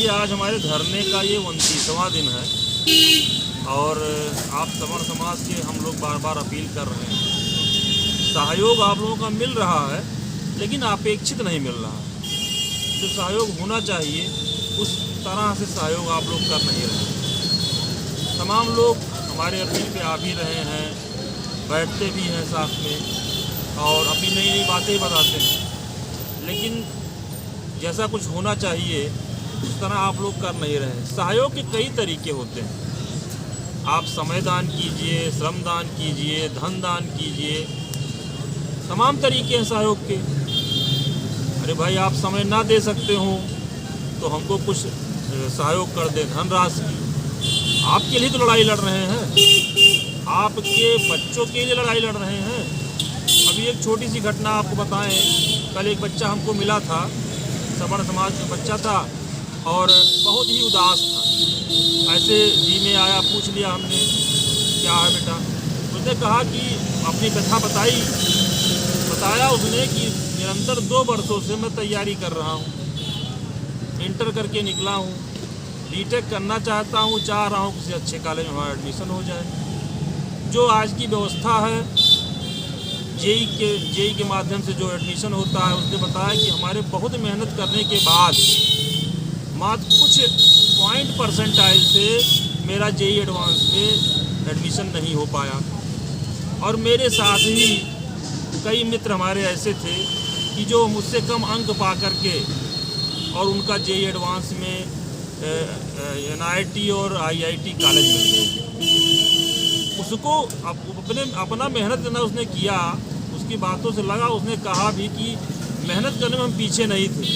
देखिए, आज हमारे धरने का ये 29वां दिन है और आप सवर्ण समाज के हम लोग बार बार अपील कर रहे हैं। सहयोग आप लोगों का मिल रहा है लेकिन अपेक्षित नहीं मिल रहा है। जो सहयोग होना चाहिए उस तरह से सहयोग आप लोग कर नहीं रहे। तमाम लोग हमारे अपील पे आ भी रहे हैं, बैठते भी हैं साथ में और अपनी नई नई बातें बताते हैं, लेकिन जैसा कुछ होना चाहिए उस तरह आप लोग कर नहीं रहे। सहयोग के कई तरीके होते हैं। आप समय दान कीजिए, श्रम दान कीजिए, धन दान कीजिए, तमाम तरीके हैं सहयोग के। अरे भाई, आप समय ना दे सकते हो तो हमको कुछ सहयोग कर दे धनराशि की। आपके लिए तो लड़ाई लड़ रहे हैं, आपके बच्चों के लिए लड़ाई लड़ रहे हैं। अभी एक छोटी सी घटना आपको बताएं। कल एक बच्चा हमको मिला था, सवर्ण समाज का बच्चा था और बहुत ही उदास था। ऐसे जी में आया, पूछ लिया हमने क्या है बेटा। उसने कहा कि अपनी कथा बताया उसने कि निरंतर 2 वर्षों से मैं तैयारी कर रहा हूँ, इंटर करके निकला हूँ, बीटेक करना चाहता हूँ, चाह रहा हूँ किसी अच्छे कॉलेज में हमारा एडमिशन हो जाए। जो आज की व्यवस्था है जेई के माध्यम से जो एडमिशन होता है, उसने बताया कि हमारे बहुत मेहनत करने के बाद मात्र कुछ % से मेरा जेई एडवांस में एडमिशन नहीं हो पाया। और मेरे साथ ही कई मित्र हमारे ऐसे थे कि जो मुझसे कम अंक पा करके और उनका जेई एडवांस में NIT और IIT कॉलेज मिल गए। उसको अपना मेहनत करना उसने किया, उसकी बातों से लगा। उसने कहा भी कि मेहनत करने में हम पीछे नहीं थे,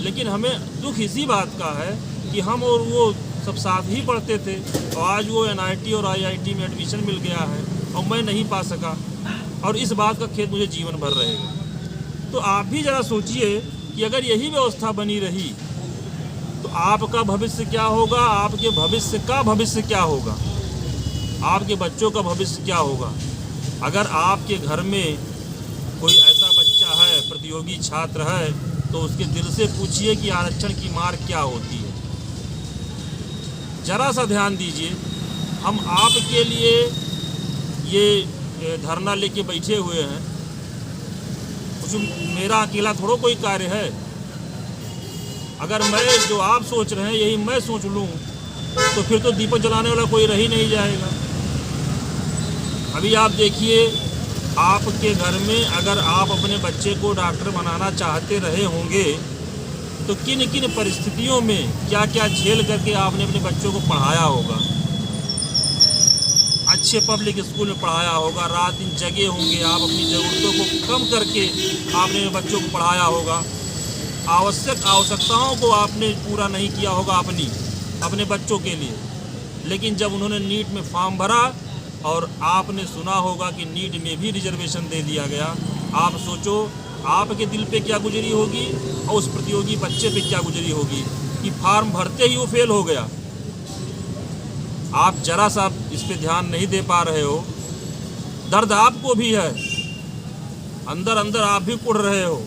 लेकिन हमें दुख इसी बात का है कि हम और वो सब साथ ही पढ़ते थे और आज वो NIT और IIT में एडमिशन मिल गया है और मैं नहीं पा सका, और इस बात का खेद मुझे जीवन भर रहेगा। तो आप भी ज़रा सोचिए कि अगर यही व्यवस्था बनी रही तो आपका भविष्य क्या होगा, आपके भविष्य का भविष्य क्या होगा, आपके बच्चों का भविष्य क्या होगा। अगर आपके घर में कोई ऐसा बच्चा है, प्रतियोगी छात्र है, तो उसके दिल से पूछिए कि आरक्षण की मार क्या होती है। जरा सा ध्यान दीजिए। हम आपके लिए ये धरना लेके बैठे हुए हैं, उसमें मेरा अकेला थोड़ा कोई कार्य है। अगर मैं जो आप सोच रहे हैं यही मैं सोच लूँ तो फिर तो दीपक जलाने वाला कोई रह ही नहीं जाएगा। अभी आप देखिए, आपके घर में अगर आप अपने बच्चे को डॉक्टर बनाना चाहते रहे होंगे तो किन किन परिस्थितियों में क्या क्या झेल करके आपने अपने बच्चों को पढ़ाया होगा। अच्छे पब्लिक स्कूल में पढ़ाया होगा, रात दिन जगे होंगे, आप अपनी ज़रूरतों को कम करके आपने बच्चों को पढ़ाया होगा। आवश्यकताओं को आपने पूरा नहीं किया होगा अपने बच्चों के लिए। लेकिन जब उन्होंने नीट में फॉर्म भरा और आपने सुना होगा कि नीट में भी रिजर्वेशन दे दिया गया, आप सोचो आपके दिल पे क्या गुजरी होगी और उस प्रतियोगी बच्चे पे क्या गुजरी होगी कि फॉर्म भरते ही वो फेल हो गया। आप जरा सा इस पे ध्यान नहीं दे पा रहे हो। दर्द आपको भी है, अंदर अंदर आप भी कुढ़ रहे हो,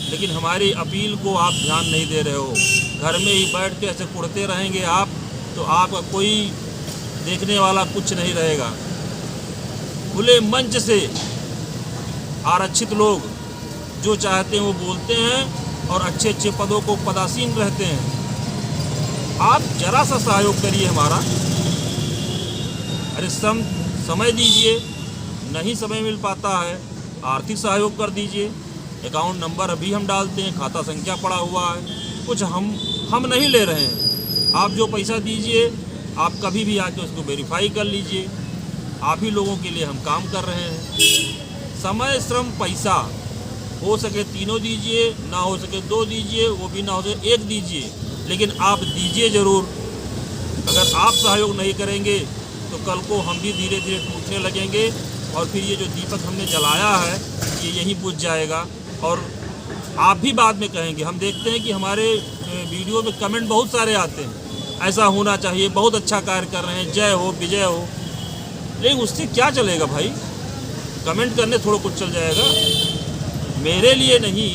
लेकिन हमारी अपील को आप ध्यान नहीं दे रहे हो। घर में ही बैठ के ऐसे कुढ़ते रहेंगे आप तो आपका कोई देखने वाला कुछ नहीं रहेगा। खुले मंच से आरक्षित लोग जो चाहते हैं वो बोलते हैं और अच्छे अच्छे पदों को पदासीन रहते हैं। आप जरा सा सहयोग करिए हमारा। अरे समय दीजिए, नहीं समय मिल पाता है, आर्थिक सहयोग कर दीजिए। अकाउंट नंबर अभी हम डालते हैं, खाता संख्या पड़ा हुआ है, कुछ हम नहीं ले रहे हैं। आप जो पैसा दीजिए आप कभी भी आके उसको वेरीफाई कर लीजिए। आप ही लोगों के लिए हम काम कर रहे हैं। समय, श्रम, पैसा हो सके तीनों दीजिए, ना हो सके 2 दीजिए, वो भी ना हो सके 1 दीजिए, लेकिन आप दीजिए ज़रूर। अगर आप सहयोग नहीं करेंगे तो कल को हम भी धीरे धीरे टूटने लगेंगे और फिर ये जो दीपक हमने जलाया है ये यहीं बुझ जाएगा और आप भी बाद में कहेंगे। हम देखते हैं कि हमारे वीडियो में कमेंट बहुत सारे आते हैं, ऐसा होना चाहिए, बहुत अच्छा कार्य कर रहे हैं, जय हो, विजय हो। लेकिन उससे क्या चलेगा भाई, कमेंट करने थोड़ा कुछ चल जाएगा। मेरे लिए नहीं,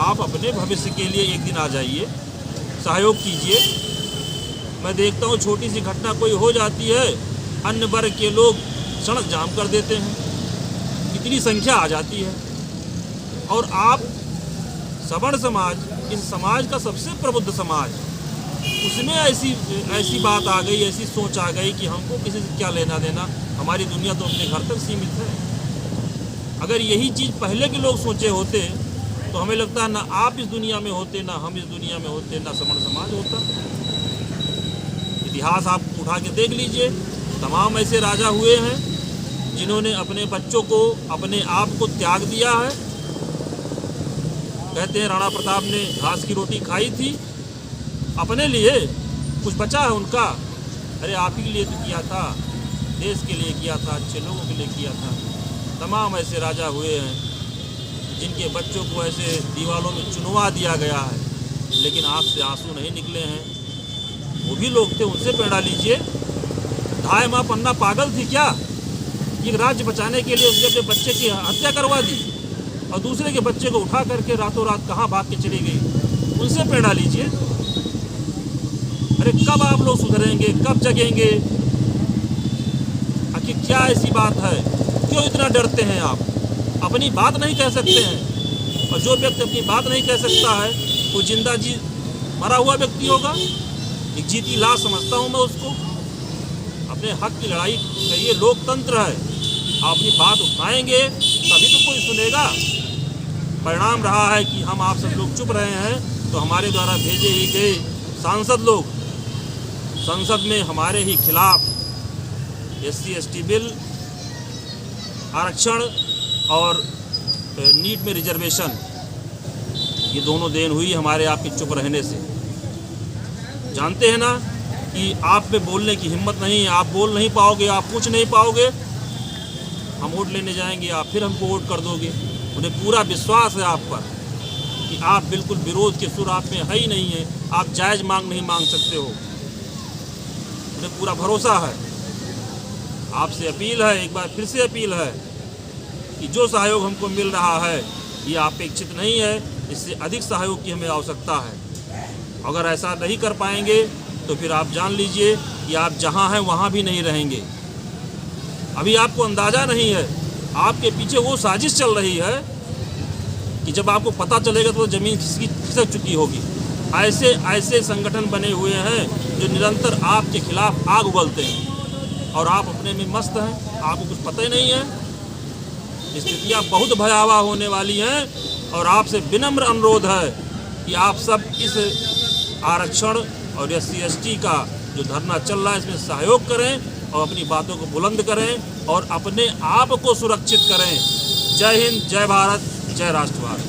आप अपने भविष्य के लिए एक दिन आ जाइए, सहयोग कीजिए। मैं देखता हूँ छोटी सी घटना कोई हो जाती है, अन्य वर्ग के लोग सड़क जाम कर देते हैं, इतनी संख्या आ जाती है। और आप सवर्ण समाज, इस समाज का सबसे प्रबुद्ध समाज, उसमें ऐसी बात आ गई, ऐसी सोच आ गई कि हमको किसी से क्या लेना देना, हमारी दुनिया तो अपने घर तक सीमित है। अगर यही चीज़ पहले के लोग सोचे होते तो हमें लगता है ना आप इस दुनिया में होते, ना हम इस दुनिया में होते, ना सवर्ण समाज होता। इतिहास आप उठा के देख लीजिए, तमाम ऐसे राजा हुए हैं जिन्होंने अपने बच्चों को, अपने आप को त्याग दिया है। कहते हैं राणा प्रताप ने घास की रोटी खाई थी, अपने लिए कुछ बचा है उनका? अरे आप ही के लिए तो किया था, देश के लिए किया था, अच्छे लोगों के लिए किया था। तमाम ऐसे राजा हुए हैं जिनके बच्चों को ऐसे दीवारों में चुनवा दिया गया है, लेकिन आँख से आंसू नहीं निकले हैं। वो भी लोग थे, उनसे प्रेरणा लीजिए। ढाई माँ पन्ना पागल थी क्या? एक राज्य बचाने के लिए उसने अपने बच्चे की हत्या करवा दी और दूसरे के बच्चे को उठा करके रातों रात कहाँ भाग के चली गई। उनसे प्रेरणा लीजिए। अरे कब आप लोग सुधरेंगे, कब जगेंगे? आखिर क्या ऐसी बात है, क्यों इतना डरते हैं आप? अपनी बात नहीं कह सकते हैं, और जो व्यक्ति अपनी बात नहीं कह सकता है वो जिंदा जी मरा हुआ व्यक्ति होगा। एक जीती लाश समझता हूँ मैं उसको। अपने हक की लड़ाई करिए, लोकतंत्र है, आप अपनी बात उठाएंगे तभी तो कोई सुनेगा। परिणाम रहा है कि हम आप सब लोग चुप रहे हैं, तो हमारे द्वारा भेजे ही गए सांसद लोग संसद में हमारे ही खिलाफ SC/ST बिल, आरक्षण और नीट में रिजर्वेशन, ये दोनों देन हुई हमारे आपके चुप रहने से। जानते हैं ना कि आप में बोलने की हिम्मत नहीं है, आप बोल नहीं पाओगे, आप पूछ नहीं पाओगे। हम वोट लेने जाएंगे, आप फिर हमको वोट कर दोगे। उन्हें पूरा विश्वास है आप पर कि आप बिल्कुल विरोध के सुर आप में है ही नहीं है, आप जायज़ मांग नहीं मांग सकते हो। उन्हें पूरा भरोसा है। आपसे अपील है, एक बार फिर से अपील है कि जो सहयोग हमको मिल रहा है ये अपेक्षित नहीं है, इससे अधिक सहयोग की हमें आवश्यकता है। अगर ऐसा नहीं कर पाएंगे तो फिर आप जान लीजिए कि आप जहां हैं वहां भी नहीं रहेंगे। अभी आपको अंदाज़ा नहीं है, आपके पीछे वो साजिश चल रही है कि जब आपको पता चलेगा तो ज़मीन खिसक चुकी होगी। ऐसे संगठन बने हुए हैं जो निरंतर आपके खिलाफ आग उगलते हैं और आप अपने में मस्त हैं, आपको कुछ पता ही नहीं है। स्थितियाँ बहुत भयावह होने वाली हैं और आपसे विनम्र अनुरोध है कि आप सब इस आरक्षण और SC/ST का जो धरना चल रहा है इसमें सहयोग करें और अपनी बातों को बुलंद करें और अपने आप को सुरक्षित करें। जय हिंद, जय भारत, जय राष्ट्रवाद।